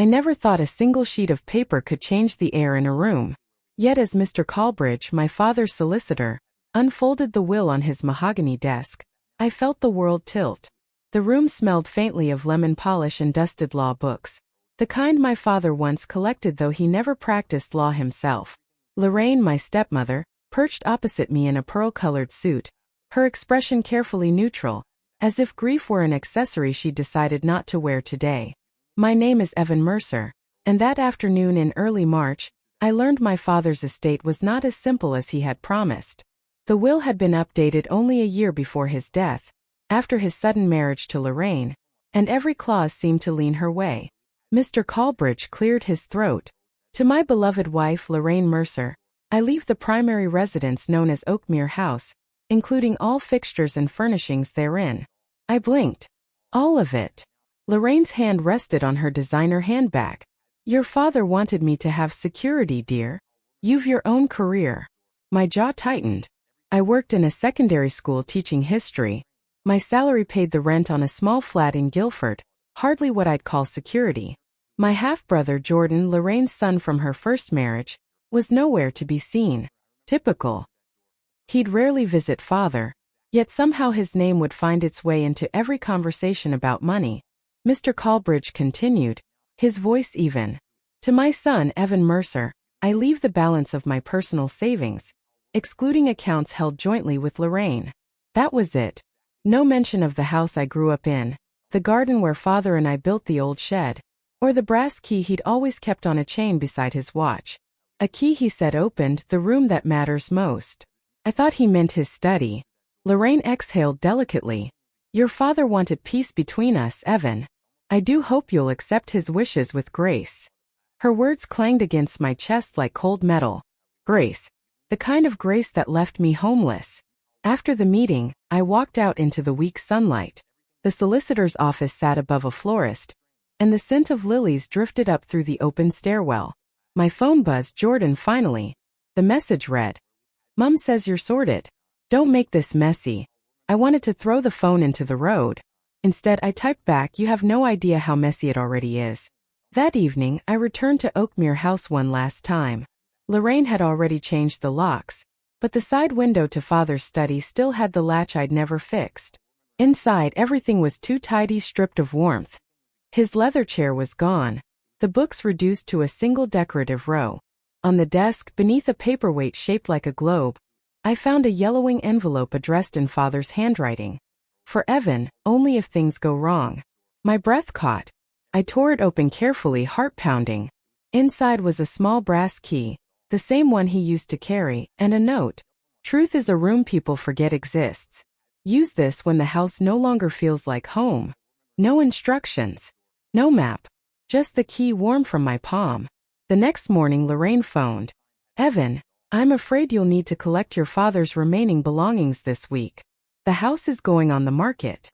I never thought a single sheet of paper could change the air in a room. Yet as Mr. Colbridge, my father's solicitor, unfolded the will on his mahogany desk, I felt the world tilt. The room smelled faintly of lemon polish and dusted law books, the kind my father once collected though he never practiced law himself. Lorraine, my stepmother, perched opposite me in a pearl-colored suit, her expression carefully neutral, as if grief were an accessory she decided not to wear today. My name is Evan Mercer, and that afternoon in early March, I learned my father's estate was not as simple as he had promised. The will had been updated only a year before his death, after his sudden marriage to Lorraine, and every clause seemed to lean her way. Mr. Colbridge cleared his throat. To my beloved wife Lorraine Mercer, I leave the primary residence known as Oakmere House, including all fixtures and furnishings therein. I blinked. All of it. Lorraine's hand rested on her designer handbag. Your father wanted me to have security, dear. You've your own career. My jaw tightened. I worked in a secondary school teaching history. My salary paid the rent on a small flat in Guildford, hardly what I'd call security. My half-brother Jordan, Lorraine's son from her first marriage, was nowhere to be seen. Typical. He'd rarely visit father, yet somehow his name would find its way into every conversation about money. Mr. Colbridge continued, his voice even. To my son Evan Mercer, I leave the balance of my personal savings, excluding accounts held jointly with Lorraine. That was it. No mention of the house I grew up in, the garden where father and I built the old shed, or the brass key he'd always kept on a chain beside his watch. A key, he said, opened the room that matters most. I thought he meant his study. Lorraine exhaled delicately. Your father wanted peace between us, Evan. I do hope you'll accept his wishes with grace. Her words clanged against my chest like cold metal. Grace. The kind of grace that left me homeless. After the meeting, I walked out into the weak sunlight. The solicitor's office sat above a florist, and the scent of lilies drifted up through the open stairwell. My phone buzzed. Jordan, finally. The message read, Mum says you're sorted. Don't make this messy. I wanted to throw the phone into the road. Instead, I typed back, you have no idea how messy it already is. That evening, I returned to Oakmere House one last time. Lorraine had already changed the locks, but the side window to father's study still had the latch I'd never fixed. Inside, everything was too tidy, stripped of warmth. His leather chair was gone, the books reduced to a single decorative row. On the desk, beneath a paperweight shaped like a globe, I found a yellowing envelope addressed in father's handwriting. For Evan, only if things go wrong. My breath caught. I tore it open carefully, heart pounding. Inside was a small brass key, the same one he used to carry, and a note. Truth is a room people forget exists. Use this when the house no longer feels like home. No instructions. No map. Just the key warm from my palm. The next morning Lorraine phoned. Evan, I'm afraid you'll need to collect your father's remaining belongings this week. The house is going on the market.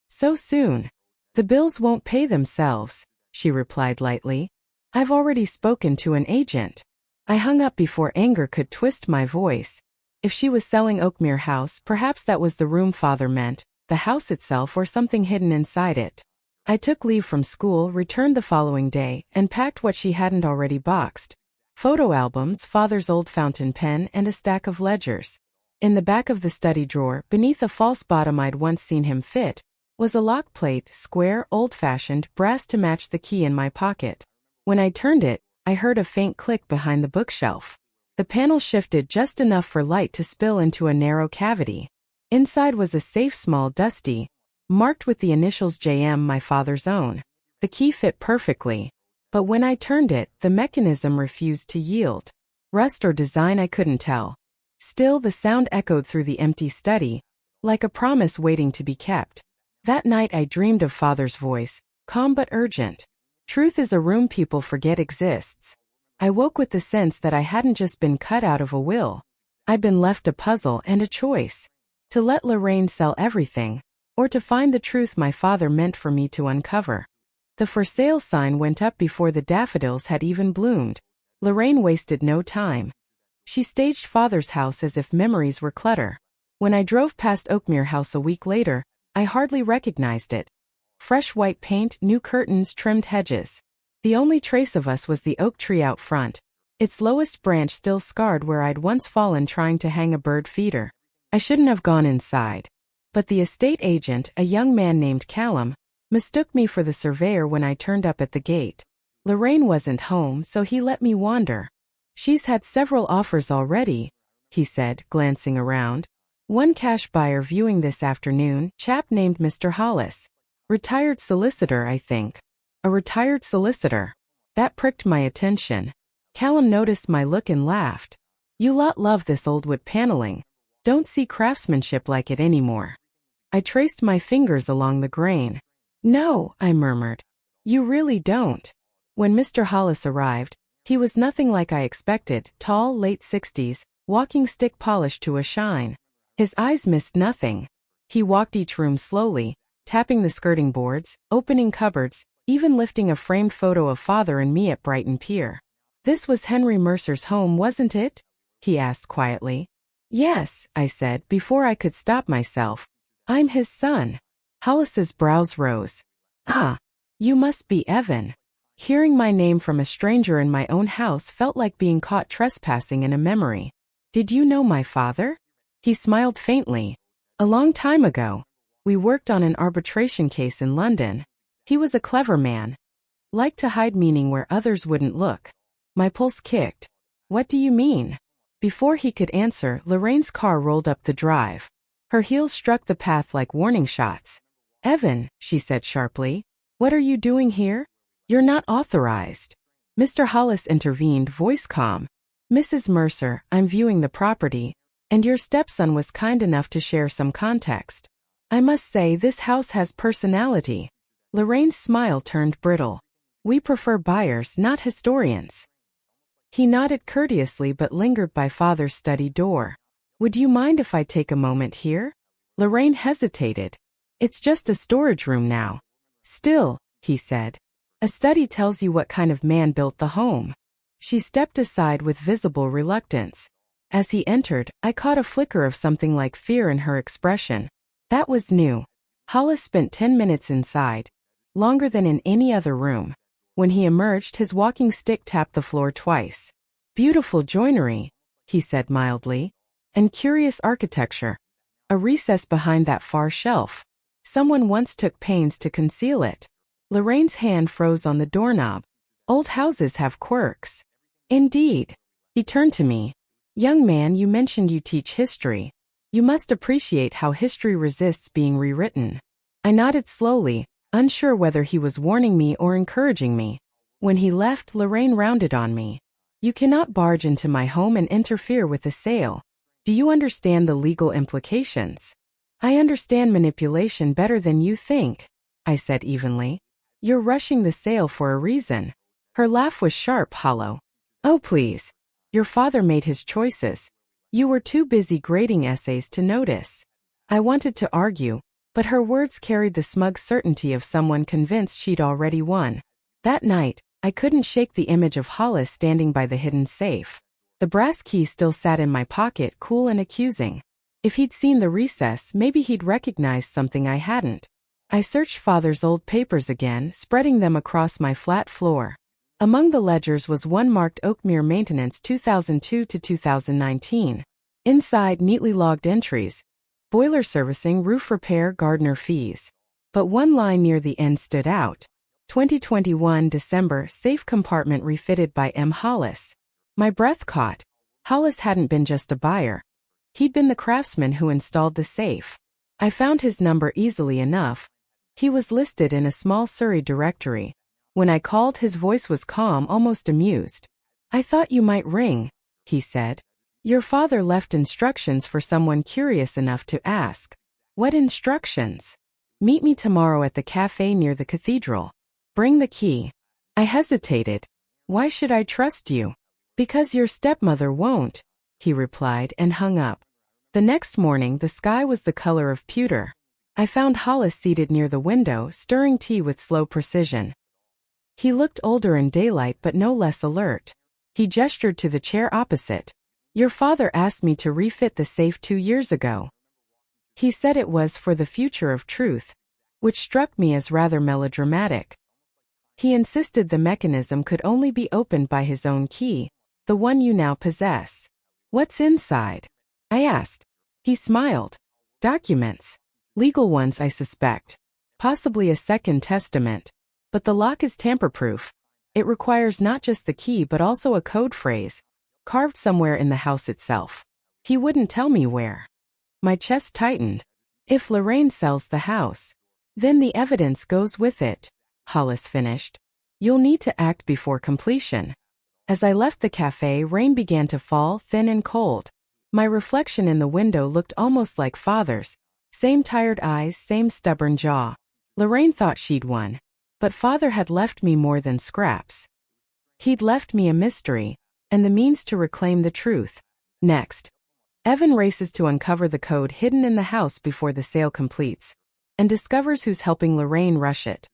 So soon. The bills won't pay themselves, she replied lightly. I've already spoken to an agent. I hung up before anger could twist my voice. If she was selling Oakmere House, perhaps that was the room father meant, the house itself or something hidden inside it. I took leave from school, returned the following day, and packed what she hadn't already boxed. Photo albums, father's old fountain pen, and a stack of ledgers. In the back of the study drawer, beneath a false bottom I'd once seen him fit, was a lock plate, square, old-fashioned, brass to match the key in my pocket. When I turned it, I heard a faint click behind the bookshelf. The panel shifted just enough for light to spill into a narrow cavity. Inside was a safe, small, dusty, marked with the initials JM, my father's own. The key fit perfectly, but when I turned it, the mechanism refused to yield. Rust or design, I couldn't tell. Still, the sound echoed through the empty study, like a promise waiting to be kept. That night I dreamed of father's voice, calm but urgent. Truth is a room people forget exists. I woke with the sense that I hadn't just been cut out of a will. I'd been left a puzzle and a choice. To let Lorraine sell everything, or to find the truth my father meant for me to uncover. The for sale sign went up before the daffodils had even bloomed. Lorraine wasted no time. She staged father's house as if memories were clutter. When I drove past Oakmere House a week later, I hardly recognized it. Fresh white paint, new curtains, trimmed hedges. The only trace of us was the oak tree out front, its lowest branch still scarred where I'd once fallen trying to hang a bird feeder. I shouldn't have gone inside. But the estate agent, a young man named Callum, mistook me for the surveyor when I turned up at the gate. Lorraine wasn't home, so he let me wander. She's had several offers already, he said, glancing around. One cash buyer viewing this afternoon, chap named Mr. Hollis. Retired solicitor, I think. A retired solicitor. That pricked my attention. Callum noticed my look and laughed. You lot love this old wood paneling. Don't see craftsmanship like it anymore. I traced my fingers along the grain. No, I murmured. You really don't. When Mr. Hollis arrived, he was nothing like I expected, tall, late 60s, walking stick polished to a shine. His eyes missed nothing. He walked each room slowly, tapping the skirting boards, opening cupboards, even lifting a framed photo of Father and me at Brighton Pier. This was Henry Mercer's home, wasn't it? He asked quietly. Yes, I said, before I could stop myself. I'm his son. Hollis's brows rose. Ah, you must be Evan. Hearing my name from a stranger in my own house felt like being caught trespassing in a memory. Did you know my father? He smiled faintly. A long time ago. We worked on an arbitration case in London. He was a clever man. Liked to hide meaning where others wouldn't look. My pulse kicked. What do you mean? Before he could answer, Lorraine's car rolled up the drive. Her heels struck the path like warning shots. Evan, she said sharply, what are you doing here? You're not authorized. Mr. Hollis intervened, voice calm. Mrs. Mercer, I'm viewing the property, and your stepson was kind enough to share some context. I must say this house has personality. Lorraine's smile turned brittle. We prefer buyers, not historians. He nodded courteously but lingered by Father's study door. Would you mind if I take a moment here? Lorraine hesitated. It's just a storage room now. Still, he said. A study tells you what kind of man built the home. She stepped aside with visible reluctance. As he entered, I caught a flicker of something like fear in her expression. That was new. Hollis spent 10 minutes inside, longer than in any other room. When he emerged, his walking stick tapped the floor twice. Beautiful joinery, he said mildly, and curious architecture. A recess behind that far shelf. Someone once took pains to conceal it. Lorraine's hand froze on the doorknob. Old houses have quirks. Indeed. He turned to me. Young man, you mentioned you teach history. You must appreciate how history resists being rewritten. I nodded slowly, unsure whether he was warning me or encouraging me. When he left, Lorraine rounded on me. You cannot barge into my home and interfere with the sale. Do you understand the legal implications? I understand manipulation better than you think, I said evenly. You're rushing the sale for a reason. Her laugh was sharp, hollow. Oh, please. Your father made his choices. You were too busy grading essays to notice. I wanted to argue, but her words carried the smug certainty of someone convinced she'd already won. That night, I couldn't shake the image of Hollis standing by the hidden safe. The brass key still sat in my pocket, cool and accusing. If he'd seen the recess, maybe he'd recognized something I hadn't. I searched Father's old papers again, spreading them across my flat floor. Among the ledgers was one marked Oakmere Maintenance 2002 to 2019. Inside, neatly logged entries. Boiler servicing, roof repair, gardener fees. But one line near the end stood out. 2021 December, safe compartment refitted by M. Hollis. My breath caught. Hollis hadn't been just a buyer. He'd been the craftsman who installed the safe. I found his number easily enough. He was listed in a small Surrey directory. When I called, his voice was calm, almost amused. I thought you might ring, he said. Your father left instructions for someone curious enough to ask. What instructions? Meet me tomorrow at the cafe near the cathedral. Bring the key. I hesitated. Why should I trust you? Because your stepmother won't, he replied and hung up. The next morning, the sky was the color of pewter. I found Hollis seated near the window, stirring tea with slow precision. He looked older in daylight but no less alert. He gestured to the chair opposite. Your father asked me to refit the safe 2 years ago. He said it was for the future of truth, which struck me as rather melodramatic. He insisted the mechanism could only be opened by his own key, the one you now possess. What's inside? I asked. He smiled. Documents. Legal ones, I suspect. Possibly a second testament. But the lock is tamper-proof. It requires not just the key but also a code phrase, carved somewhere in the house itself. He wouldn't tell me where. My chest tightened. If Lorraine sells the house, then the evidence goes with it, Hollis finished. You'll need to act before completion. As I left the cafe, rain began to fall, thin and cold. My reflection in the window looked almost like Father's. Same tired eyes, same stubborn jaw. Lorraine thought she'd won. But Father had left me more than scraps. He'd left me a mystery, and the means to reclaim the truth. Next, Evan races to uncover the code hidden in the house before the sale completes, and discovers who's helping Lorraine rush it.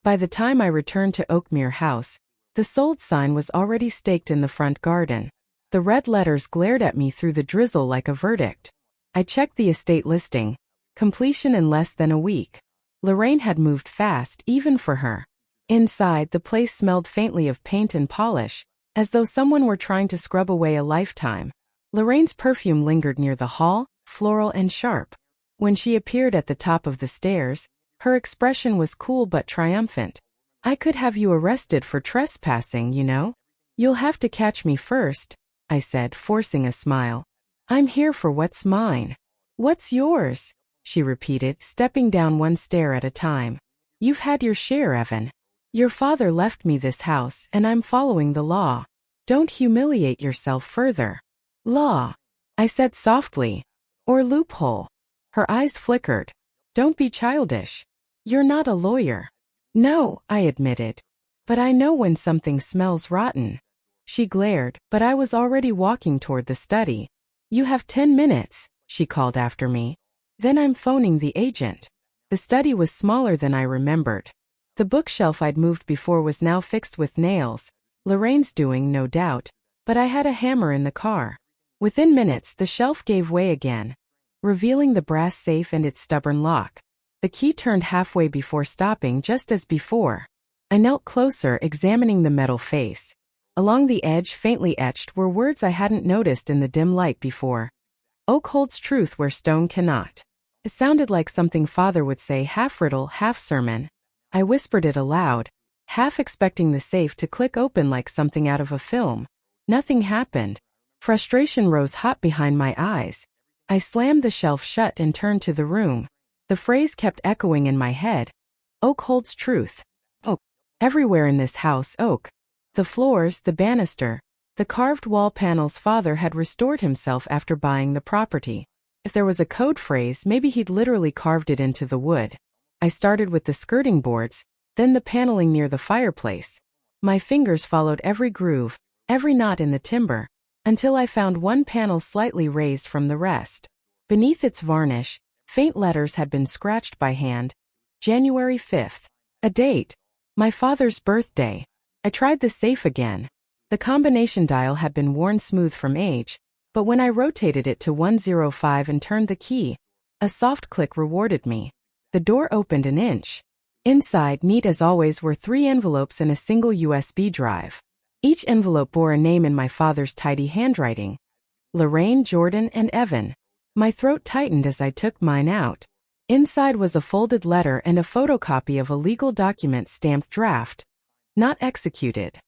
By the time I returned to Oakmere House, the sold sign was already staked in the front garden. The red letters glared at me through the drizzle like a verdict. I checked the estate listing. Completion in less than a week. Lorraine had moved fast, even for her. Inside, the place smelled faintly of paint and polish, as though someone were trying to scrub away a lifetime. Lorraine's perfume lingered near the hall, floral and sharp. When she appeared at the top of the stairs, her expression was cool but triumphant. I could have you arrested for trespassing, you know. You'll have to catch me first, I said, forcing a smile. I'm here for what's mine. What's yours? She repeated, stepping down one stair at a time. You've had your share, Evan. Your father left me this house, and I'm following the law. Don't humiliate yourself further. Law, I said softly. Or loophole. Her eyes flickered. Don't be childish. You're not a lawyer. No, I admitted. But I know when something smells rotten. She glared, but I was already walking toward the study. You have 10 minutes, she called after me. Then I'm phoning the agent. The study was smaller than I remembered. The bookshelf I'd moved before was now fixed with nails. Lorraine's doing, no doubt, but I had a hammer in the car. Within minutes, the shelf gave way again, revealing the brass safe and its stubborn lock. The key turned halfway before stopping, just as before. I knelt closer, examining the metal face. Along the edge, faintly etched, were words I hadn't noticed in the dim light before. Oak holds truth where stone cannot. It sounded like something Father would say, half riddle, half sermon. I whispered it aloud, half expecting the safe to click open like something out of a film. Nothing happened. Frustration rose hot behind my eyes. I slammed the shelf shut and turned to the room. The phrase kept echoing in my head. Oak holds truth. Oak. Everywhere in this house, oak. The floors, the banister, the carved wall panels. Father had restored himself after buying the property. If there was a code phrase, maybe he'd literally carved it into the wood. I started with the skirting boards, then the paneling near the fireplace. My fingers followed every groove, every knot in the timber, until I found one panel slightly raised from the rest. Beneath its varnish, faint letters had been scratched by hand. January 5th. A date. My father's birthday. I tried the safe again. The combination dial had been worn smooth from age, but when I rotated it to 105 and turned the key, a soft click rewarded me. The door opened an inch. Inside, neat as always, were 3 envelopes and a single USB drive. Each envelope bore a name in my father's tidy handwriting. Lorraine, Jordan, and Evan. My throat tightened as I took mine out. Inside was a folded letter and a photocopy of a legal document stamped draft. Not executed.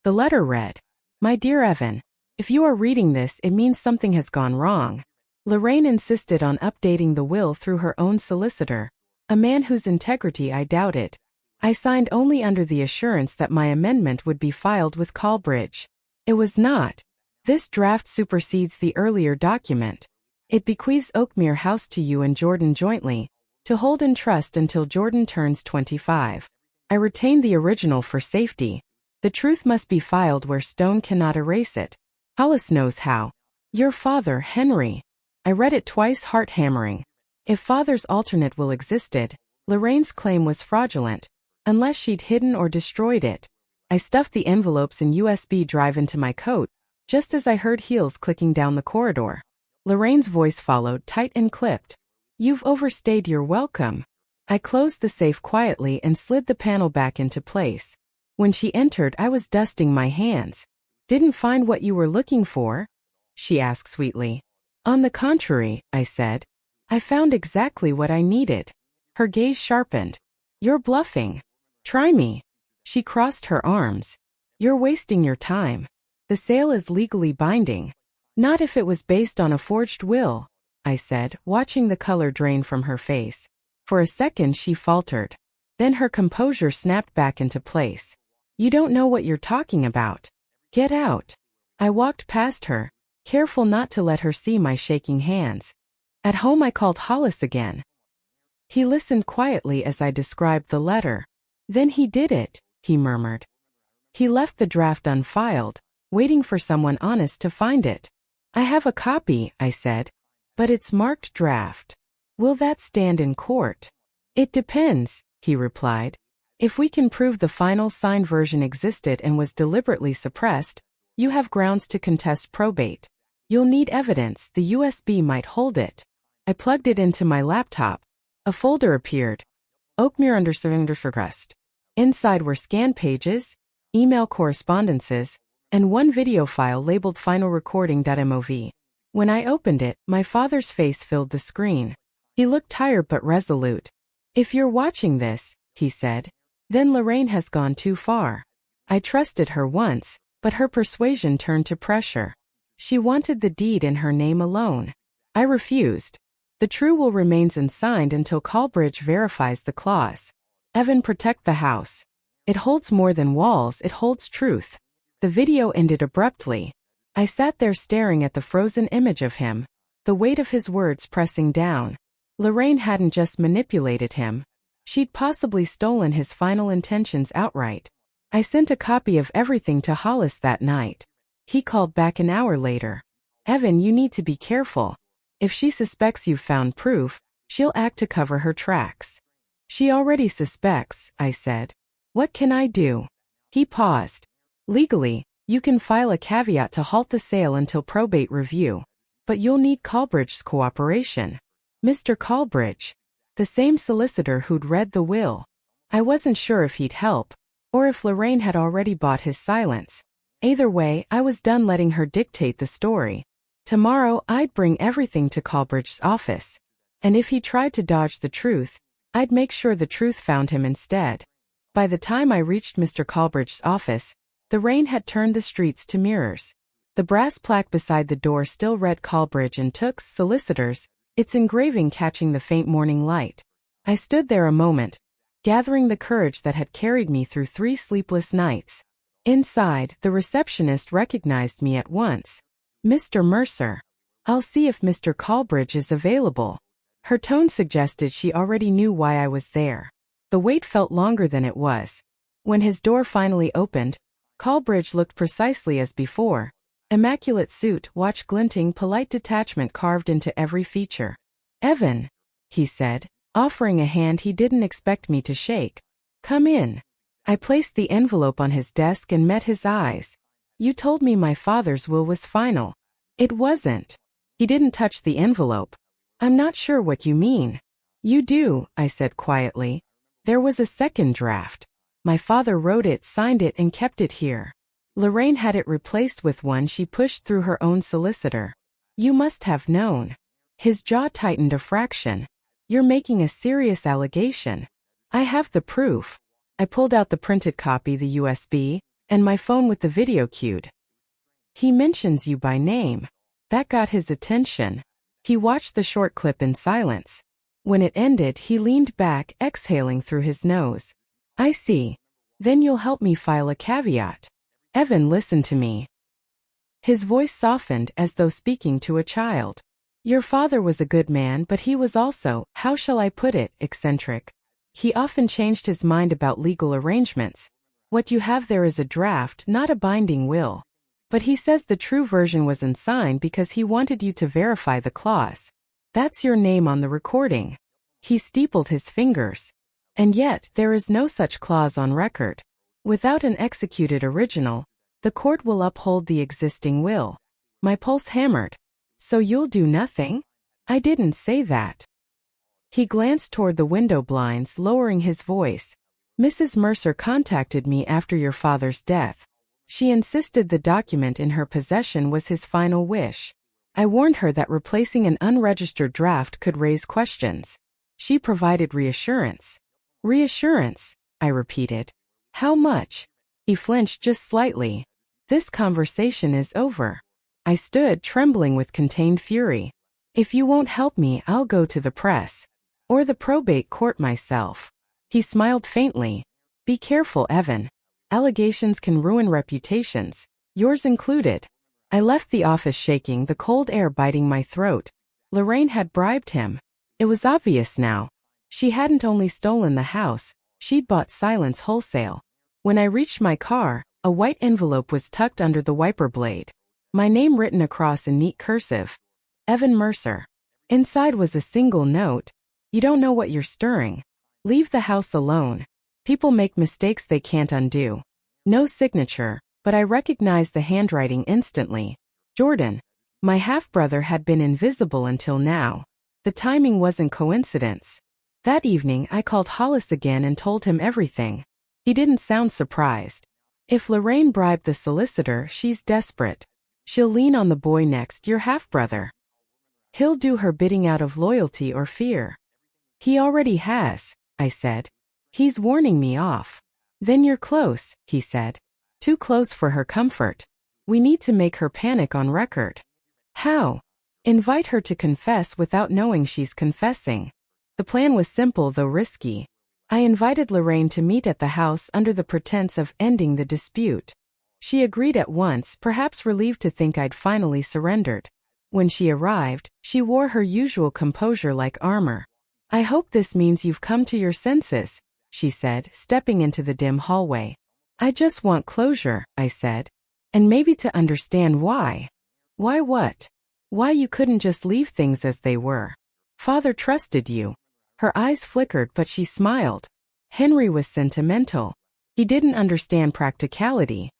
The letter read, My dear Evan, if you are reading this, it means something has gone wrong. Lorraine insisted on updating the will through her own solicitor, a man whose integrity I doubted. I signed only under the assurance that my amendment would be filed with Callbridge. It was not. This draft supersedes the earlier document. It bequeaths Oakmere House to you and Jordan jointly, to hold in trust until Jordan turns 25. I retained the original for safety. The truth must be filed where stone cannot erase it. Hollis knows how. Your father, Henry. I read it twice, heart hammering. If Father's alternate will existed, Lorraine's claim was fraudulent, unless she'd hidden or destroyed it. I stuffed the envelopes and USB drive into my coat, just as I heard heels clicking down the corridor. Lorraine's voice followed, tight and clipped. You've overstayed your welcome. I closed the safe quietly and slid the panel back into place. When she entered, I was dusting my hands. Didn't find what you were looking for? She asked sweetly. On the contrary, I said. I found exactly what I needed. Her gaze sharpened. You're bluffing. Try me. She crossed her arms. You're wasting your time. The sale is legally binding. Not if it was based on a forged will, I said, watching the color drain from her face. For a second she faltered. Then her composure snapped back into place. You don't know what you're talking about. Get out. I walked past her, careful not to let her see my shaking hands. At home I called Hollis again. He listened quietly as I described the letter. Then he did it, he murmured. He left the draft unfiled, waiting for someone honest to find it. I have a copy, I said. But it's marked draft. Will that stand in court? It depends, he replied. If we can prove the final signed version existed and was deliberately suppressed, you have grounds to contest probate. You'll need evidence. The USB might hold it. I plugged it into my laptop. A folder appeared. Oakmere _. Inside were scan pages, email correspondences, and one video file labeled final recording.mov. When I opened it, my father's face filled the screen. He looked tired but resolute. If you're watching this, he said, then Lorraine has gone too far. I trusted her once, but her persuasion turned to pressure. She wanted the deed in her name alone. I refused. The true will remains unsigned until Colbridge verifies the clause. Evan, protect the house. It holds more than walls, it holds truth. The video ended abruptly. I sat there staring at the frozen image of him, the weight of his words pressing down. Lorraine hadn't just manipulated him. She'd possibly stolen his final intentions outright. I sent a copy of everything to Hollis that night. He called back an hour later. Evan, you need to be careful. If she suspects you've found proof, she'll act to cover her tracks. She already suspects, I said. What can I do? He paused. Legally, you can file a caveat to halt the sale until probate review. But you'll need Colbridge's cooperation. Mr. Colbridge, the same solicitor who'd read the will. I wasn't sure if he'd help, or if Lorraine had already bought his silence. Either way, I was done letting her dictate the story. Tomorrow, I'd bring everything to Colbridge's office. And if he tried to dodge the truth, I'd make sure the truth found him instead. By the time I reached Mr. Colbridge's office, the rain had turned the streets to mirrors. The brass plaque beside the door still read Colbridge and Tooks, Solicitors, its engraving catching the faint morning light. I stood there a moment, gathering the courage that had carried me through 3 sleepless nights. Inside, the receptionist recognized me at once. Mr. Mercer. I'll see if Mr. Colbridge is available. Her tone suggested she already knew why I was there. The wait felt longer than it was. When his door finally opened, Colbridge looked precisely as before. Immaculate suit, watch glinting, polite detachment carved into every feature. Evan, he said, offering a hand he didn't expect me to shake. Come in. I placed the envelope on his desk and met his eyes. You told me my father's will was final. It wasn't. He didn't touch the envelope. I'm not sure what you mean. You do, I said quietly. There was a second draft. My father wrote it, signed it, and kept it here. Lorraine had it replaced with one she pushed through her own solicitor. You must have known. His jaw tightened a fraction. You're making a serious allegation. I have the proof. I pulled out the printed copy, the USB, and my phone with the video cued. He mentions you by name. That got his attention. He watched the short clip in silence. When it ended, he leaned back, exhaling through his nose. I see. Then you'll help me file a caveat. Evan, listen to me. His voice softened as though speaking to a child. Your father was a good man, but he was also, how shall I put it, eccentric. He often changed his mind about legal arrangements. What you have there is a draft, not a binding will. But he says the true version was unsigned because he wanted you to verify the clause. That's your name on the recording. He steepled his fingers. And yet, there is no such clause on record. Without an executed original, the court will uphold the existing will. My pulse hammered. So you'll do nothing? I didn't say that. He glanced toward the window blinds, lowering his voice. Mrs. Mercer contacted me after your father's death. She insisted the document in her possession was his final wish. I warned her that replacing an unregistered draft could raise questions. She provided reassurance. Reassurance, I repeated. How much? He flinched just slightly. This conversation is over. I stood trembling with contained fury. If you won't help me, I'll go to the press. Or the probate court myself. He smiled faintly. Be careful, Evan. Allegations can ruin reputations, yours included. I left the office shaking, the cold air biting my throat. Lorraine had bribed him. It was obvious now. She hadn't only stolen the house, she'd bought silence wholesale. When I reached my car, a white envelope was tucked under the wiper blade. My name written across in neat cursive. Evan Mercer. Inside was a single note. You don't know what you're stirring. Leave the house alone. People make mistakes they can't undo. No signature, but I recognized the handwriting instantly. Jordan. My half-brother had been invisible until now. The timing wasn't coincidence. That evening I called Hollis again and told him everything. He didn't sound surprised. If Lorraine bribed the solicitor, she's desperate. She'll lean on the boy next, your half-brother. He'll do her bidding out of loyalty or fear. He already has, I said. He's warning me off. Then you're close, he said. Too close for her comfort. We need to make her panic on record. How? Invite her to confess without knowing she's confessing. The plan was simple though risky. I invited Lorraine to meet at the house under the pretense of ending the dispute. She agreed at once, perhaps relieved to think I'd finally surrendered. When she arrived, she wore her usual composure like armor. I hope this means you've come to your senses, she said, stepping into the dim hallway. I just want closure, I said. And maybe to understand why. Why what? Why you couldn't just leave things as they were. Father trusted you. Her eyes flickered but she smiled. Henry was sentimental. He didn't understand practicality.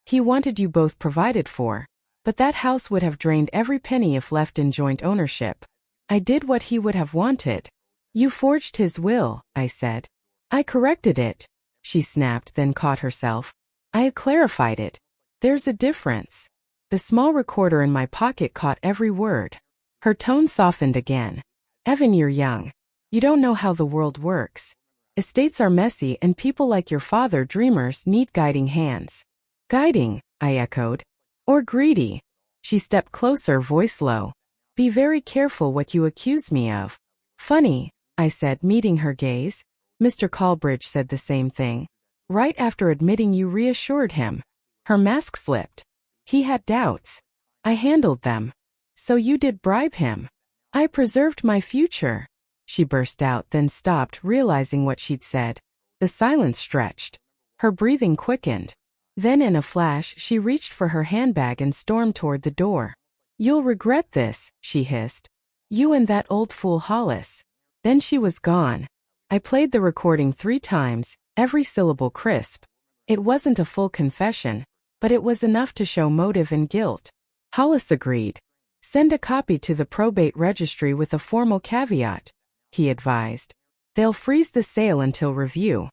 He wanted you both provided for. But that house would have drained every penny if left in joint ownership. I did what he would have wanted. You forged his will, I said. I corrected it. She snapped, then caught herself. I had clarified it. There's a difference. The small recorder in my pocket caught every word. Her tone softened again. Evan, you're young. You don't know how the world works. Estates are messy and people like your father, dreamers, need guiding hands. Guiding, I echoed. Or greedy. She stepped closer, voice low. Be very careful what you accuse me of. Funny, I said, meeting her gaze. Mr. Colbridge said the same thing. Right after admitting you reassured him. Her mask slipped. He had doubts. I handled them. So you did bribe him. I preserved my future. She burst out, then stopped, realizing what she'd said. The silence stretched. Her breathing quickened. Then in a flash, she reached for her handbag and stormed toward the door. You'll regret this, she hissed. You and that old fool Hollis. Then she was gone. I played the recording 3 times, every syllable crisp. It wasn't a full confession, but it was enough to show motive and guilt. Hollis agreed. Send a copy to the probate registry with a formal caveat, he advised. They'll freeze the sale until review.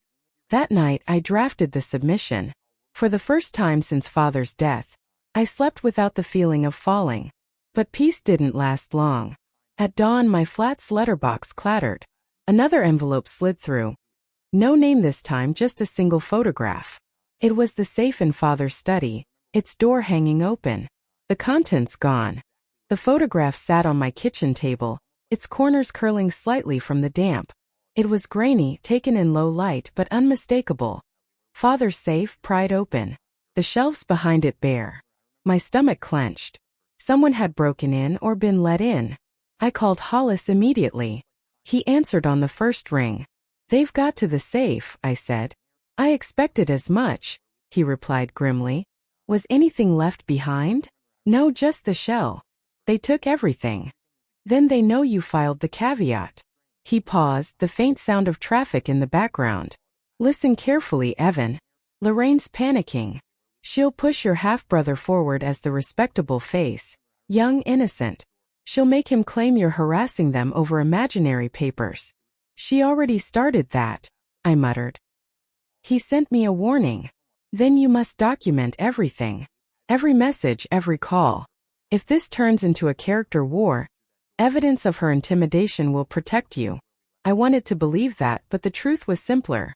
That night I drafted the submission. For the first time since Father's death, I slept without the feeling of falling. But peace didn't last long. At dawn my flat's letterbox clattered. Another envelope slid through. No name this time, just a single photograph. It was the safe in Father's study, its door hanging open. The contents gone. The photograph sat on my kitchen table, its corners curling slightly from the damp. It was grainy, taken in low light, but unmistakable. Father's safe, pried open. The shelves behind it bare. My stomach clenched. Someone had broken in or been let in. I called Hollis immediately. He answered on the first ring. They've got to the safe, I said. I expected as much, he replied grimly. Was anything left behind? No, just the shell. They took everything. Then they know you filed the caveat. He paused, the faint sound of traffic in the background. Listen carefully, Evan. Lorraine's panicking. She'll push your half-brother forward as the respectable face. Young, innocent. She'll make him claim you're harassing them over imaginary papers. She already started that, I muttered. He sent me a warning. Then you must document everything. Every message, every call. If this turns into a character war, evidence of her intimidation will protect you. I wanted to believe that, but the truth was simpler.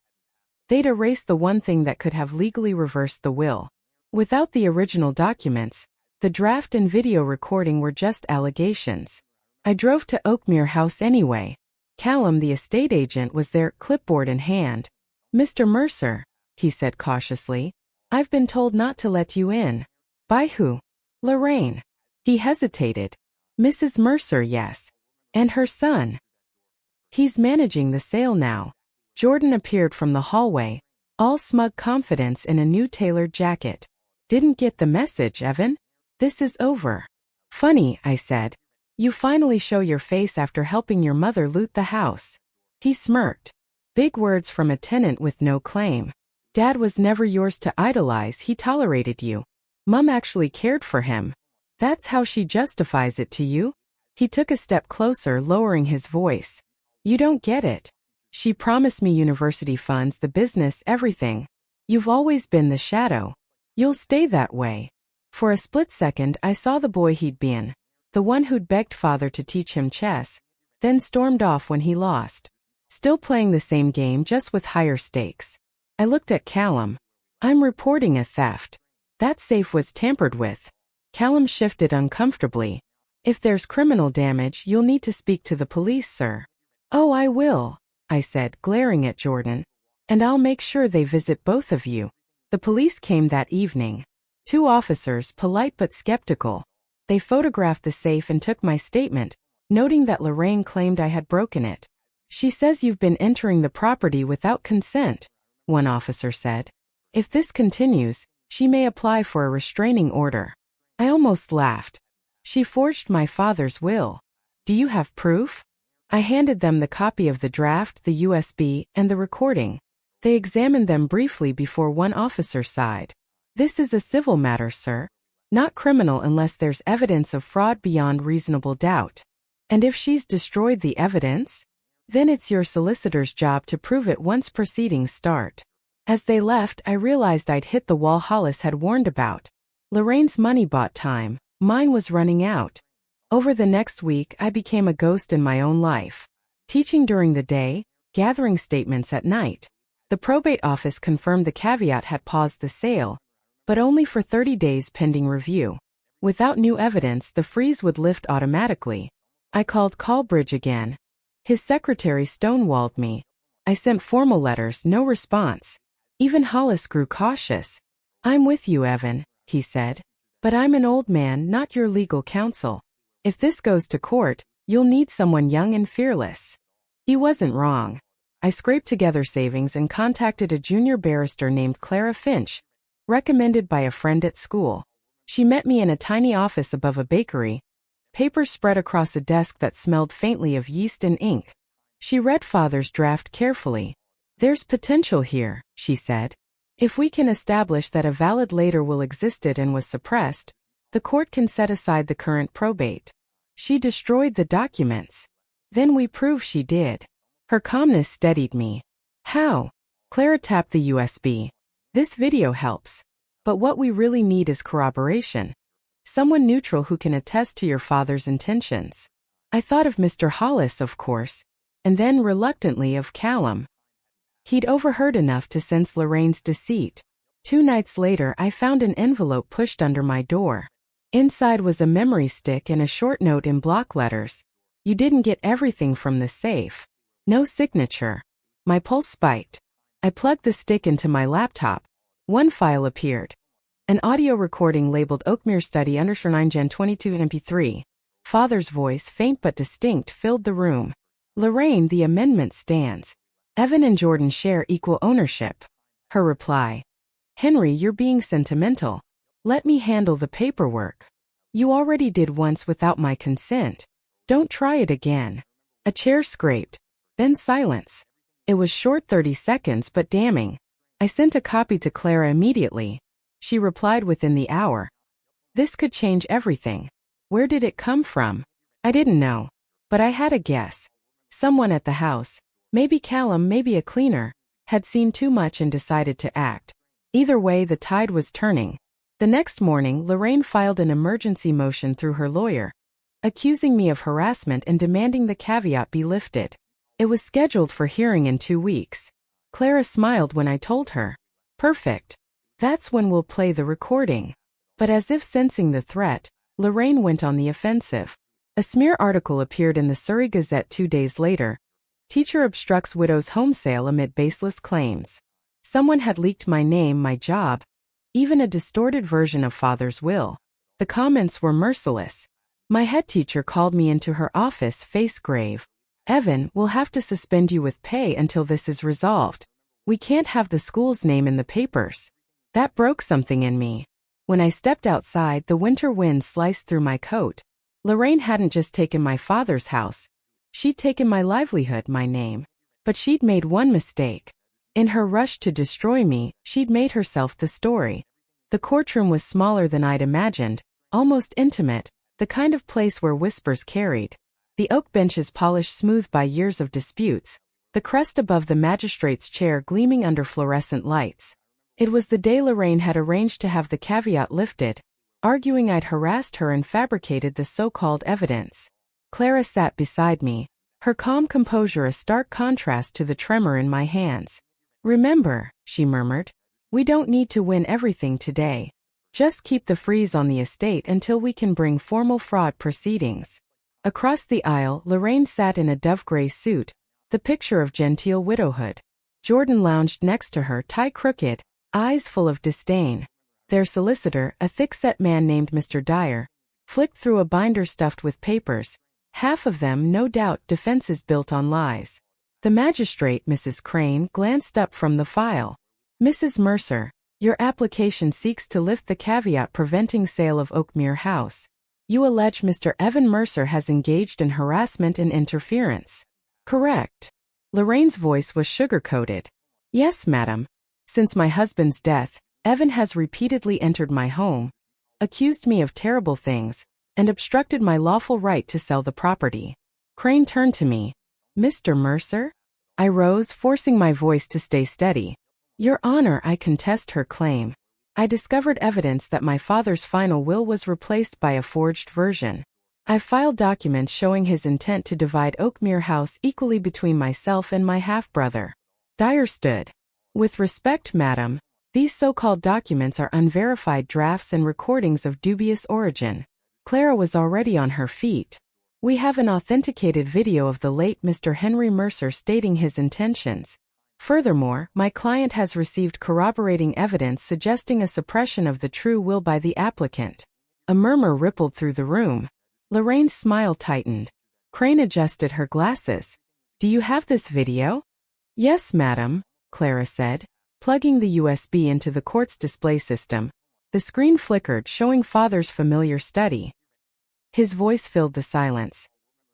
They'd erased the one thing that could have legally reversed the will. Without the original documents, the draft and video recording were just allegations. I drove to Oakmere House anyway. Callum, the estate agent, was there, clipboard in hand. "Mr. Mercer," he said cautiously, "I've been told not to let you in." "By who?" "Lorraine." He hesitated. "Mrs. Mercer, yes. And her son. He's managing the sale now." Jordan appeared from the hallway, all smug confidence in a new tailored jacket. "Didn't get the message, Evan? This is over." "Funny," I said. "You finally show your face after helping your mother loot the house." He smirked. "Big words from a tenant with no claim. Dad was never yours to idolize, he tolerated you. Mum actually cared for him. That's how she justifies it to you?" He took a step closer, lowering his voice. "You don't get it. She promised me university funds, the business, everything. You've always been the shadow. You'll stay that way." For a split second I saw the boy he'd been, the one who'd begged father to teach him chess, then stormed off when he lost. Still playing the same game, just with higher stakes. I looked at Callum. "I'm reporting a theft. That safe was tampered with." Callum shifted uncomfortably. "If there's criminal damage, you'll need to speak to the police, sir." "Oh, I will," I said, glaring at Jordan. "And I'll make sure they visit both of you." The police came that evening. 2 officers, polite but skeptical. They photographed the safe and took my statement, noting that Lorraine claimed I had broken it. "She says you've been entering the property without consent," one officer said. "If this continues, she may apply for a restraining order." I almost laughed. "She forged my father's will. Do you have proof?" I handed them the copy of the draft, the USB, and the recording. They examined them briefly before one officer sighed. "This is a civil matter, sir. Not criminal unless there's evidence of fraud beyond reasonable doubt. And if she's destroyed the evidence? Then it's your solicitor's job to prove it once proceedings start." As they left, I realized I'd hit the wall Hollis had warned about. Lorraine's money bought time. Mine was running out. Over the next week, I became a ghost in my own life. Teaching during the day, gathering statements at night. The probate office confirmed the caveat had paused the sale, but only for 30 days pending review. Without new evidence, the freeze would lift automatically. I called Colbridge again. His secretary stonewalled me. I sent formal letters, no response. Even Hollis grew cautious. "I'm with you, Evan," he said. "But I'm an old man, not your legal counsel. If this goes to court, you'll need someone young and fearless." He wasn't wrong. I scraped together savings and contacted a junior barrister named Clara Finch, recommended by a friend at school. She met me in a tiny office above a bakery, papers spread across a desk that smelled faintly of yeast and ink. She read father's draft carefully. "There's potential here," she said. "If we can establish that a valid later will existed and was suppressed, the court can set aside the current probate. She destroyed the documents. Then we prove she did." Her calmness steadied me. "How?" Clara tapped the USB. "This video helps. But what we really need is corroboration. Someone neutral who can attest to your father's intentions." I thought of Mr. Hollis, of course, and then reluctantly of Callum. He'd overheard enough to sense Lorraine's deceit. 2 nights later, I found an envelope pushed under my door. Inside was a memory stick and a short note in block letters. "You didn't get everything from the safe." No signature. My pulse spiked. I plugged the stick into my laptop. One file appeared. An audio recording labeled Oakmere Study _9 Gen 22 MP3. Father's voice, faint but distinct, filled the room. "Lorraine, the amendment stands. Evan and Jordan share equal ownership." Her reply. "Henry, you're being sentimental. Let me handle the paperwork. You already did once without my consent. Don't try it again." A chair scraped. Then silence. It was short, 30 seconds, but damning. I sent a copy to Clara immediately. She replied within the hour. "This could change everything." Where did it come from? I didn't know. But I had a guess. Someone at the house, maybe Callum, maybe a cleaner, had seen too much and decided to act. Either way, the tide was turning. The next morning, Lorraine filed an emergency motion through her lawyer, accusing me of harassment and demanding the caveat be lifted. It was scheduled for hearing in 2 weeks. Clara smiled when I told her. Perfect. That's when we'll play the recording. But as if sensing the threat, Lorraine went on the offensive. A smear article appeared in the Surrey Gazette 2 days later. Teacher obstructs widow's home sale amid baseless claims. Someone had leaked my name, my job, even a distorted version of father's will. The comments were merciless. My head teacher called me into her office, face grave. Evan, we'll have to suspend you with pay until this is resolved. We can't have the school's name in the papers. That broke something in me. When I stepped outside, the winter wind sliced through my coat. Lorraine hadn't just taken my father's house. She'd taken my livelihood, my name. But she'd made one mistake. In her rush to destroy me, she'd made herself the story. The courtroom was smaller than I'd imagined, almost intimate, the kind of place where whispers carried. The oak benches polished smooth by years of disputes, the crest above the magistrate's chair gleaming under fluorescent lights. It was the day Lorraine had arranged to have the caveat lifted, arguing I'd harassed her and fabricated the so-called evidence. Clara sat beside me, her calm composure a stark contrast to the tremor in my hands. Remember, she murmured, we don't need to win everything today. Just keep the freeze on the estate until we can bring formal fraud proceedings. Across the aisle, Lorraine sat in a dove-gray suit, the picture of genteel widowhood. Jordan lounged next to her, tie crooked, eyes full of disdain. Their solicitor, a thick-set man named Mr. Dyer, flicked through a binder stuffed with papers, half of them, no doubt, defenses built on lies. The magistrate, Mrs. Crane, glanced up from the file. Mrs. Mercer, your application seeks to lift the caveat preventing sale of Oakmere House. You allege Mr. Evan Mercer has engaged in harassment and interference. Correct. Lorraine's voice was sugar-coated. Yes, madam. Since my husband's death, Evan has repeatedly entered my home, accused me of terrible things, and obstructed my lawful right to sell the property. Crane turned to me. Mr. Mercer? I rose, forcing my voice to stay steady. Your Honor, I contest her claim. I discovered evidence that my father's final will was replaced by a forged version. I filed documents showing his intent to divide Oakmere House equally between myself and my half-brother. Dyer stood. With respect, madam, these so-called documents are unverified drafts and recordings of dubious origin. Clara was already on her feet. We have an authenticated video of the late Mr. Henry Mercer stating his intentions. Furthermore, my client has received corroborating evidence suggesting a suppression of the true will by the applicant. A murmur rippled through the room. Lorraine's smile tightened. Crane adjusted her glasses. Do you have this video? Yes, madam, Clara said, plugging the USB into the court's display system. The screen flickered, showing father's familiar study. His voice filled the silence.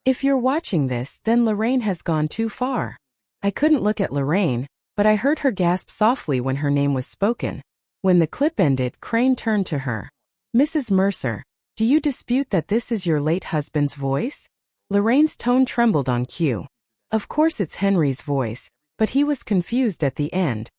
If you're watching this, then Lorraine has gone too far. I couldn't look at Lorraine, but I heard her gasp softly when her name was spoken. When the clip ended, Crane turned to her. Mrs. Mercer, do you dispute that this is your late husband's voice? Lorraine's tone trembled on cue. Of course it's Henry's voice, but he was confused at the end.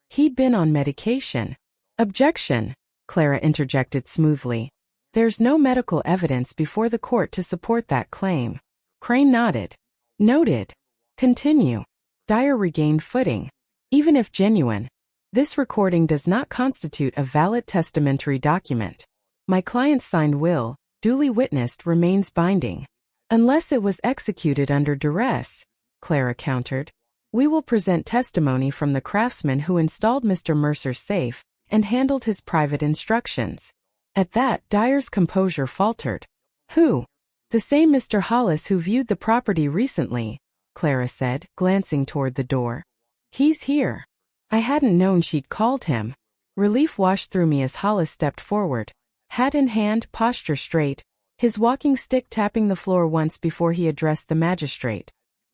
He'd been on medication. Objection, Clara interjected smoothly. There's no medical evidence before the court to support that claim. Crane nodded. Noted. Continue. Dyer regained footing. Even if genuine, this recording does not constitute a valid testamentary document. My client's signed will, duly witnessed, remains binding. Unless it was executed under duress, Clara countered. We will present testimony from the craftsman who installed Mr. Mercer's safe and handled his private instructions. At that, Dyer's composure faltered. Who? The same Mr. Hollis who viewed the property recently, Clara said, glancing toward the door. He's here. I hadn't known she'd called him. Relief washed through me as Hollis stepped forward. Hat in hand, posture straight, his walking stick tapping the floor once before he addressed the magistrate.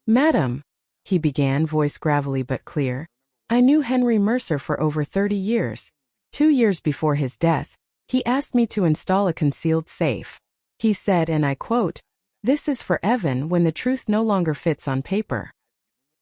Madam, he began, voice gravelly but clear. I knew Henry Mercer for over 30 years. 2 years before his death, he asked me to install a concealed safe. He said, and I quote, "This is for Evan when the truth no longer fits on paper."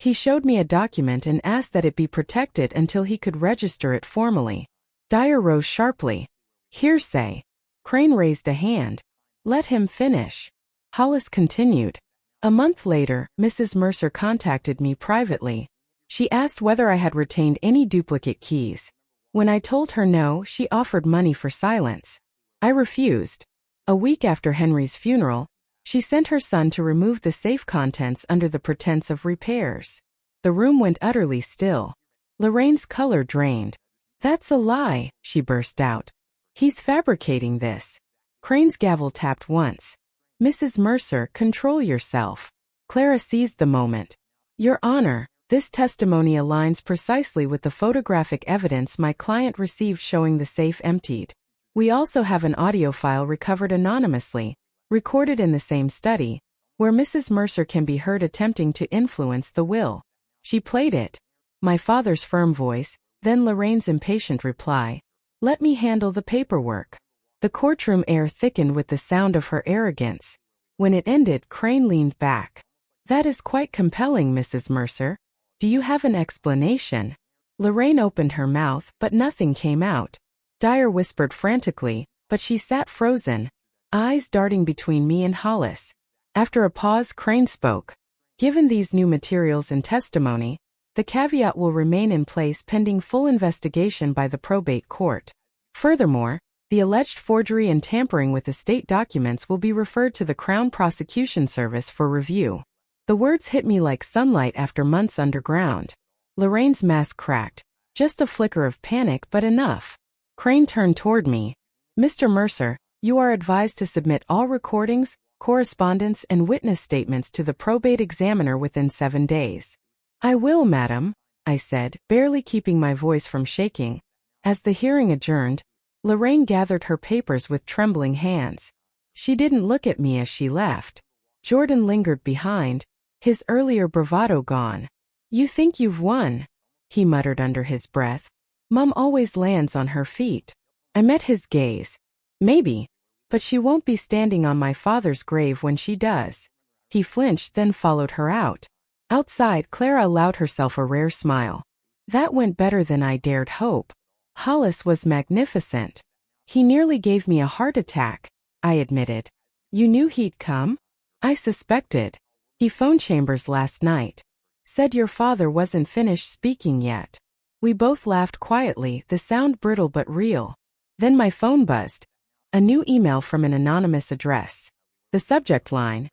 He showed me a document and asked that it be protected until he could register it formally. Dyer rose sharply. Hearsay. Crane raised a hand. Let him finish. Hollis continued. A month later, Mrs. Mercer contacted me privately. She asked whether I had retained any duplicate keys. When I told her no, she offered money for silence. I refused. A week after Henry's funeral, she sent her son to remove the safe contents under the pretense of repairs. The room went utterly still. Lorraine's color drained. That's a lie, she burst out. He's fabricating this. Crane's gavel tapped once. Mrs. Mercer, control yourself. Clara seized the moment. Your Honor, this testimony aligns precisely with the photographic evidence my client received showing the safe emptied. We also have an audio file recovered anonymously, recorded in the same study, where Mrs. Mercer can be heard attempting to influence the will. She played it. My father's firm voice, then Lorraine's impatient reply. Let me handle the paperwork. The courtroom air thickened with the sound of her arrogance. When it ended, Crane leaned back. That is quite compelling, Mrs. Mercer. Do you have an explanation? Lorraine opened her mouth, but nothing came out. Dyer whispered frantically, but she sat frozen, eyes darting between me and Hollis. After a pause, Crane spoke. Given these new materials and testimony, the caveat will remain in place pending full investigation by the probate court. Furthermore, the alleged forgery and tampering with estate documents will be referred to the Crown Prosecution Service for review. The words hit me like sunlight after months underground. Lorraine's mask cracked. Just a flicker of panic, but enough. Crane turned toward me. Mr. Mercer, you are advised to submit all recordings, correspondence, and witness statements to the probate examiner within 7 days. I will, madam, I said, barely keeping my voice from shaking. As the hearing adjourned, Lorraine gathered her papers with trembling hands. She didn't look at me as she left. Jordan lingered behind, his earlier bravado gone. You think you've won, he muttered under his breath. Mum always lands on her feet. I met his gaze. Maybe, but she won't be standing on my father's grave when she does. He flinched, then followed her out. Outside, Clara allowed herself a rare smile. That went better than I dared hope. Hollis was magnificent. He nearly gave me a heart attack, I admitted. You knew he'd come? I suspected. He phoned Chambers last night. Said your father wasn't finished speaking yet. We both laughed quietly, the sound brittle but real. Then my phone buzzed. A new email from an anonymous address. The subject line.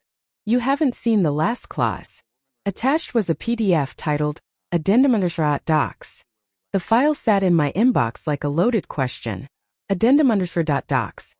You haven't seen the last clause. Attached was a PDF titled, Addendum Docs. The file sat in my inbox like a loaded question. Addendum Docs.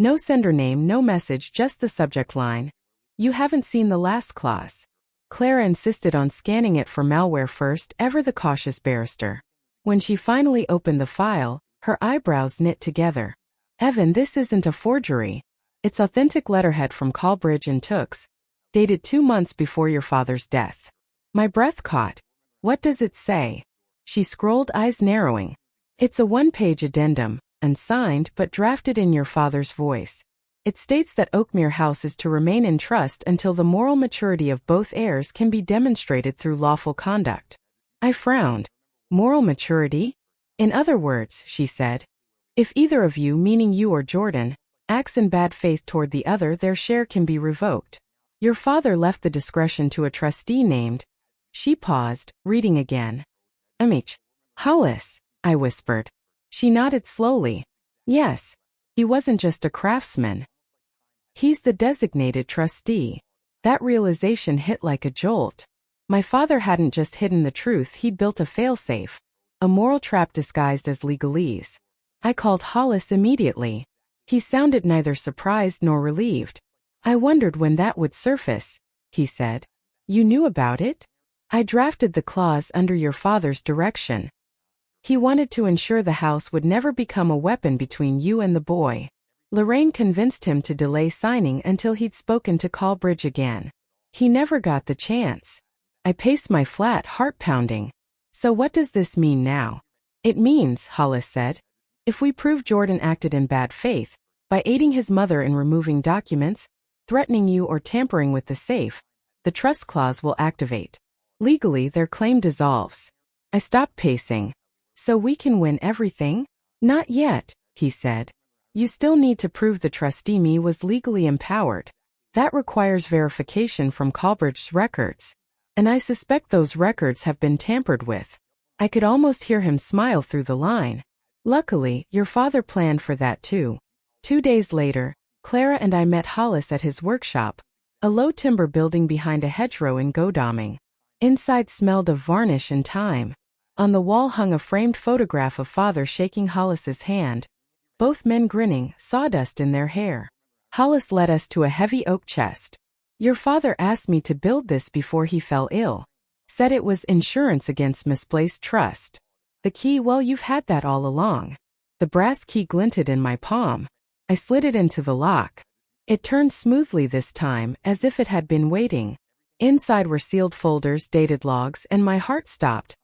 No sender name, no message, just the subject line. You haven't seen the last clause. Clara insisted on scanning it for malware first, ever the cautious barrister. When she finally opened the file, her eyebrows knit together. Evan, this isn't a forgery. It's authentic letterhead from Colbridge and Tooks, dated 2 months before your father's death. My breath caught. What does it say? She scrolled, eyes narrowing. It's a 1-page addendum, unsigned but drafted in your father's voice. It states that Oakmere House is to remain in trust until the moral maturity of both heirs can be demonstrated through lawful conduct. I frowned. Moral maturity? In other words, she said, if either of you, meaning you or Jordan, acts in bad faith toward the other, their share can be revoked. Your father left the discretion to a trustee named. She paused, reading again. Hollis, I whispered. She nodded slowly. Yes, he wasn't just a craftsman. He's the designated trustee. That realization hit like a jolt. My father hadn't just hidden the truth, he'd built a failsafe, a moral trap disguised as legalese. I called Hollis immediately. He sounded neither surprised nor relieved. I wondered when that would surface, he said. You knew about it? I drafted the clause under your father's direction. He wanted to ensure the house would never become a weapon between you and the boy. Lorraine convinced him to delay signing until he'd spoken to Colbridge again. He never got the chance. I paced my flat, heart pounding. So what does this mean now? It means, Hollis said, if we prove Jordan acted in bad faith, by aiding his mother in removing documents, threatening you or tampering with the safe, the trust clause will activate. Legally, their claim dissolves. I stopped pacing. So we can win everything? Not yet, he said. You still need to prove the trustee me was legally empowered. That requires verification from Colbridge's records. And I suspect those records have been tampered with. I could almost hear him smile through the line. Luckily, your father planned for that too. 2 days later, Clara and I met Hollis at his workshop, a low timber building behind a hedgerow in Godalming. Inside smelled of varnish and time. On the wall hung a framed photograph of father shaking Hollis's hand. Both men grinning, sawdust in their hair. Hollis led us to a heavy oak chest. Your father asked me to build this before he fell ill. Said it was insurance against misplaced trust. The key, well, you've had that all along. The brass key glinted in my palm. I slid it into the lock. It turned smoothly this time, as if it had been waiting. Inside were sealed folders, dated logs, and my heart stopped.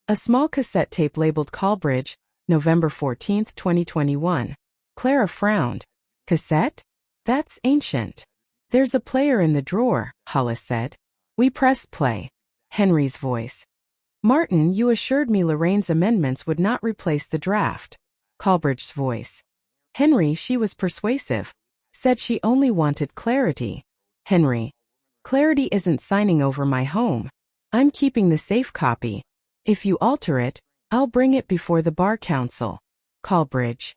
A small cassette tape labeled Colbridge, November 14, 2021. Clara frowned. Cassette? That's ancient. There's a player in the drawer, Hollis said. We pressed play. Henry's voice. Martin, you assured me Lorraine's amendments would not replace the draft. Colbridge's voice. Henry, she was persuasive. Said she only wanted clarity. Henry. Clarity isn't signing over my home. I'm keeping the safe copy. If you alter it, I'll bring it before the Bar Council. Colbridge.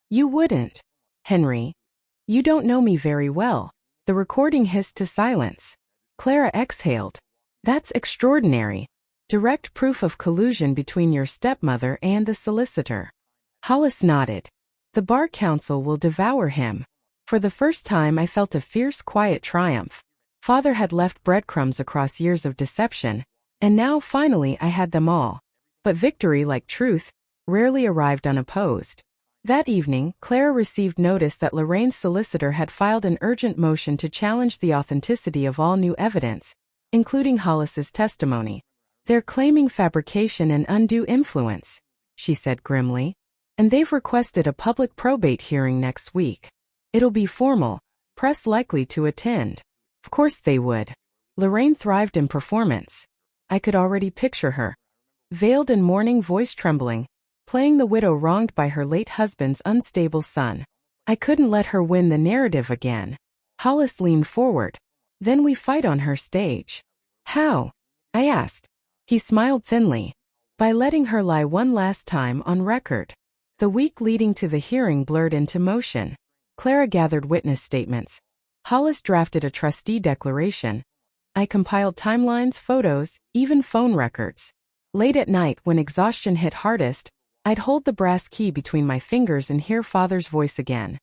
You wouldn't. Henry. You don't know me very well. The recording hissed to silence. Clara exhaled. That's extraordinary. Direct proof of collusion between your stepmother and the solicitor. Hollis nodded. The Bar Council will devour him. For the first time I felt a fierce, quiet triumph. Father had left breadcrumbs across years of deception, and now finally I had them all. But victory, like truth, rarely arrived unopposed. That evening, Clara received notice that Lorraine's solicitor had filed an urgent motion to challenge the authenticity of all new evidence, including Hollis's testimony. They're claiming fabrication and undue influence, she said grimly. And they've requested a public probate hearing next week. It'll be formal, press likely to attend. Of course they would. Lorraine thrived in performance. I could already picture her. Veiled in mourning, voice trembling, playing the widow wronged by her late husband's unstable son. I couldn't let her win the narrative again. Hollis leaned forward. Then we fight on her stage. How? I asked. He smiled thinly. By letting her lie one last time on record. The week leading to the hearing blurred into motion. Clara gathered witness statements. Hollis drafted a trustee declaration. I compiled timelines, photos, even phone records. Late at night, when exhaustion hit hardest, I'd hold the brass key between my fingers and hear Father's voice again.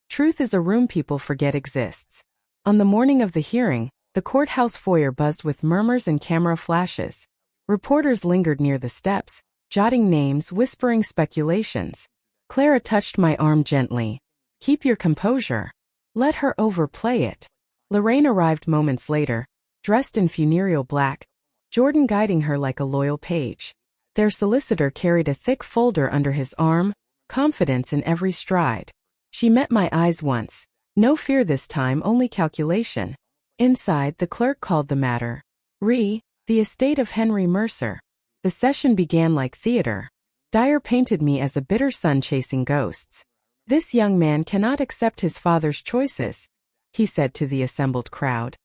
Truth is a room people forget exists. On the morning of the hearing, the courthouse foyer buzzed with murmurs and camera flashes. Reporters lingered near the steps, jotting names, whispering speculations. Clara touched my arm gently. Keep your composure. Let her overplay it. Lorraine arrived moments later, dressed in funereal black, Jordan guiding her like a loyal page. Their solicitor carried a thick folder under his arm, confidence in every stride. She met my eyes once. No fear this time, only calculation. Inside, the clerk called the matter. The estate of Henry Mercer. The session began like theater. Dyer painted me as a bitter son chasing ghosts. This young man cannot accept his father's choices, he said to the assembled crowd.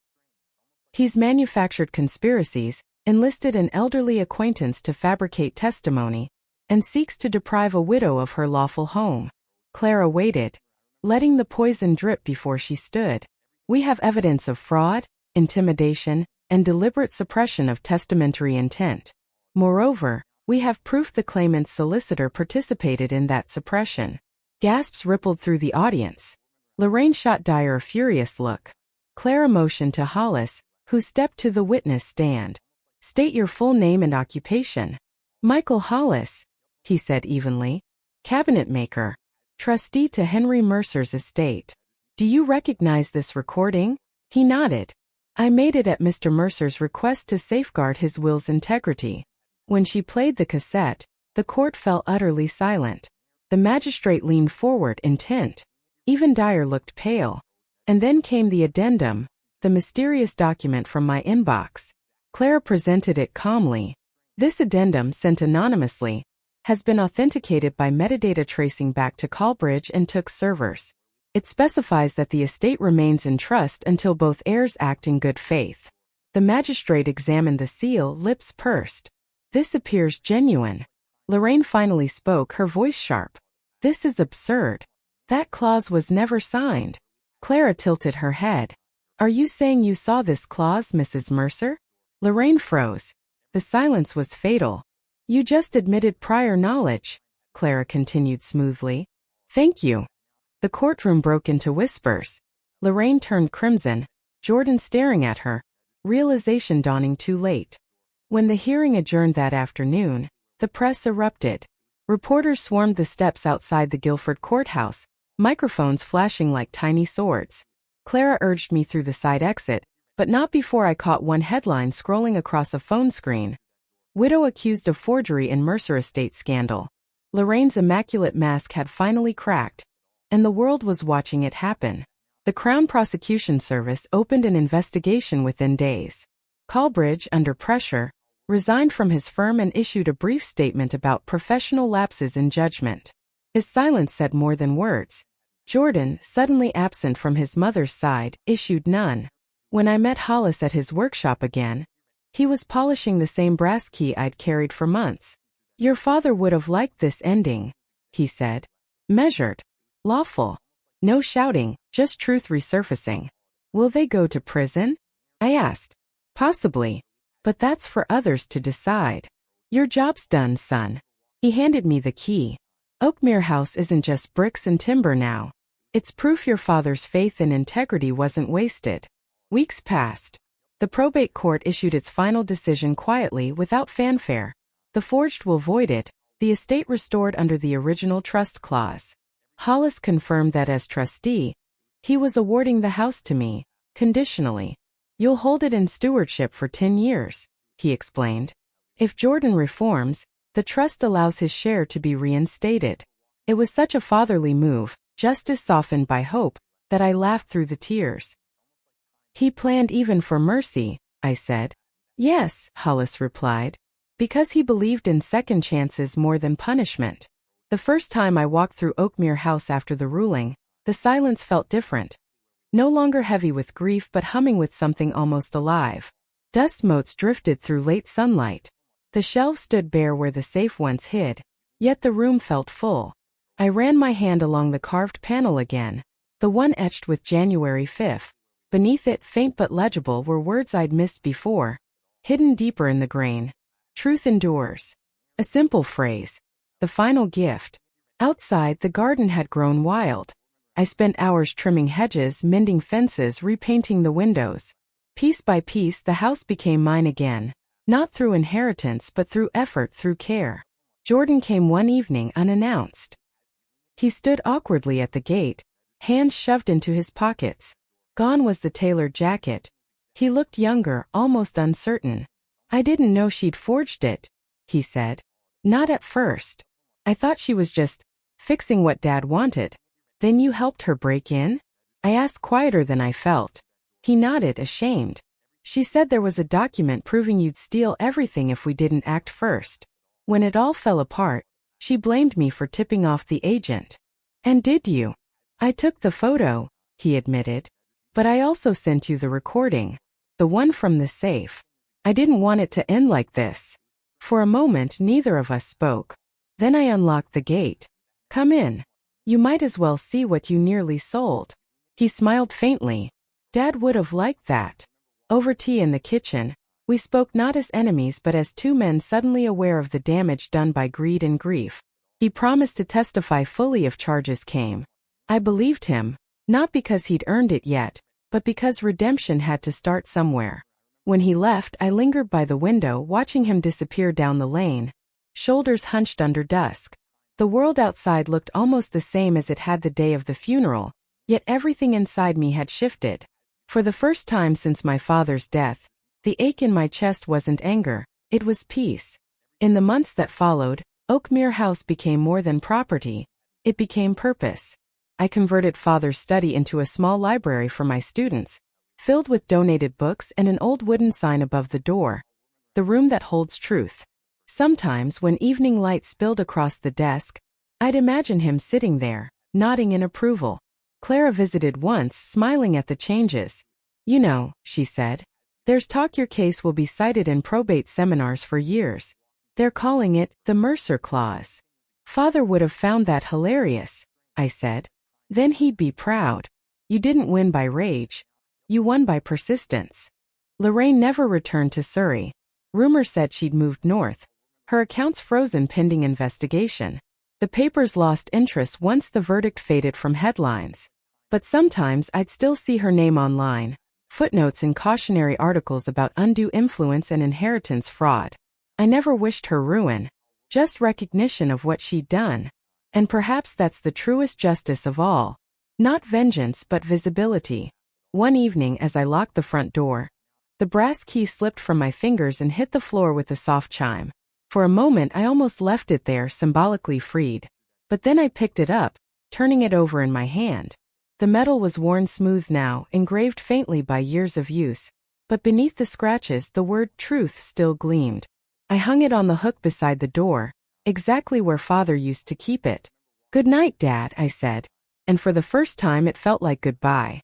He's manufactured conspiracies, enlisted an elderly acquaintance to fabricate testimony, and seeks to deprive a widow of her lawful home. Clara waited, letting the poison drip before she stood. We have evidence of fraud, intimidation, and deliberate suppression of testamentary intent. Moreover, we have proof the claimant's solicitor participated in that suppression. Gasps rippled through the audience. Lorraine shot Dyer a furious look. Clara motioned to Hollis, who stepped to the witness stand. State your full name and occupation. Michael Hollis, he said evenly. Cabinet maker. Trustee to Henry Mercer's estate. Do you recognize this recording? He nodded. I made it at Mr. Mercer's request to safeguard his will's integrity. When she played the cassette, the court fell utterly silent. The magistrate leaned forward, intent. Even Dyer looked pale. And then came the addendum, the mysterious document from my inbox. Clara presented it calmly. This addendum, sent anonymously, has been authenticated by metadata tracing back to Callbridge and Took's servers. It specifies that the estate remains in trust until both heirs act in good faith. The magistrate examined the seal, lips pursed. This appears genuine. Lorraine finally spoke, her voice sharp. This is absurd. That clause was never signed. Clara tilted her head. Are you saying you saw this clause, Mrs. Mercer? Lorraine froze. The silence was fatal. You just admitted prior knowledge, Clara continued smoothly. Thank you. The courtroom broke into whispers. Lorraine turned crimson, Jordan staring at her, realization dawning too late. When the hearing adjourned that afternoon, the press erupted. Reporters swarmed the steps outside the Guilford courthouse, microphones flashing like tiny swords. Clara urged me through the side exit, but not before I caught one headline scrolling across a phone screen. Widow accused of forgery in Mercer estate scandal. Lorraine's immaculate mask had finally cracked, and the world was watching it happen. The Crown Prosecution Service opened an investigation within days. Callbridge, under pressure, resigned from his firm and issued a brief statement about professional lapses in judgment. His silence said more than words. Jordan, suddenly absent from his mother's side, issued none. When I met Hollis at his workshop again, he was polishing the same brass key I'd carried for months. Your father would have liked this ending, he said. Measured. Lawful. No shouting, just truth resurfacing. Will they go to prison? I asked. Possibly. But that's for others to decide. Your job's done, son. He handed me the key. Oakmere House isn't just bricks and timber now. It's proof your father's faith and integrity wasn't wasted. Weeks passed. The probate court issued its final decision quietly without fanfare. The forged will void it, the estate restored under the original trust clause. Hollis confirmed that as trustee, he was awarding the house to me, conditionally. You'll hold it in stewardship for 10 years, he explained. If Jordan reforms, the trust allows his share to be reinstated. It was such a fatherly move, justice softened by hope, that I laughed through the tears. He planned even for mercy, I said. Yes, Hollis replied, because he believed in second chances more than punishment. The first time I walked through Oakmere House after the ruling, the silence felt different. No longer heavy with grief but humming with something almost alive. Dust motes drifted through late sunlight. The shelves stood bare where the safe once hid, yet the room felt full. I ran my hand along the carved panel again, the one etched with January 5th. Beneath it, faint but legible, were words I'd missed before, hidden deeper in the grain. Truth endures. A simple phrase. The final gift. Outside, the garden had grown wild. I spent hours trimming hedges, mending fences, repainting the windows. Piece by piece, the house became mine again, not through inheritance but through effort, through care. Jordan came one evening unannounced. He stood awkwardly at the gate, hands shoved into his pockets. Gone was the tailored jacket. He looked younger, almost uncertain. I didn't know she'd forged it, he said. Not at first. I thought she was just fixing what Dad wanted. Then you helped her break in? I asked, quieter than I felt. He nodded, ashamed. She said there was a document proving you'd steal everything if we didn't act first. When it all fell apart, she blamed me for tipping off the agent. And did you? I took the photo, he admitted. But I also sent you the recording. The one from the safe. I didn't want it to end like this. For a moment, neither of us spoke. Then I unlocked the gate. Come in. You might as well see what you nearly sold. He smiled faintly. Dad would have liked that. Over tea in the kitchen, we spoke not as enemies but as two men suddenly aware of the damage done by greed and grief. He promised to testify fully if charges came. I believed him, not because he'd earned it yet, but because redemption had to start somewhere. When he left, I lingered by the window watching him disappear down the lane, shoulders hunched under dusk. The world outside looked almost the same as it had the day of the funeral, yet everything inside me had shifted. For the first time since my father's death, the ache in my chest wasn't anger, it was peace. In the months that followed, Oakmere House became more than property. It became purpose. I converted Father's study into a small library for my students, filled with donated books and an old wooden sign above the door. The room that holds truth. Sometimes, when evening light spilled across the desk, I'd imagine him sitting there, nodding in approval. Clara visited once, smiling at the changes. "You know," she said, "there's talk your case will be cited in probate seminars for years. They're calling it the Mercer Clause." "Father would have found that hilarious," I said. "Then he'd be proud. You didn't win by rage. You won by persistence." Lorraine never returned to Surrey. Rumor said she'd moved north. Her accounts frozen pending investigation. The papers lost interest once the verdict faded from headlines. But sometimes I'd still see her name online, footnotes in cautionary articles about undue influence and inheritance fraud. I never wished her ruin, just recognition of what she'd done. And perhaps that's the truest justice of all. Not vengeance but visibility. One evening as I locked the front door, the brass key slipped from my fingers and hit the floor with a soft chime. For a moment I almost left it there, symbolically freed. But then I picked it up, turning it over in my hand. The metal was worn smooth now, engraved faintly by years of use. But beneath the scratches the word truth still gleamed. I hung it on the hook beside the door, exactly where Father used to keep it. "Good night, Dad," I said. And for the first time it felt like goodbye.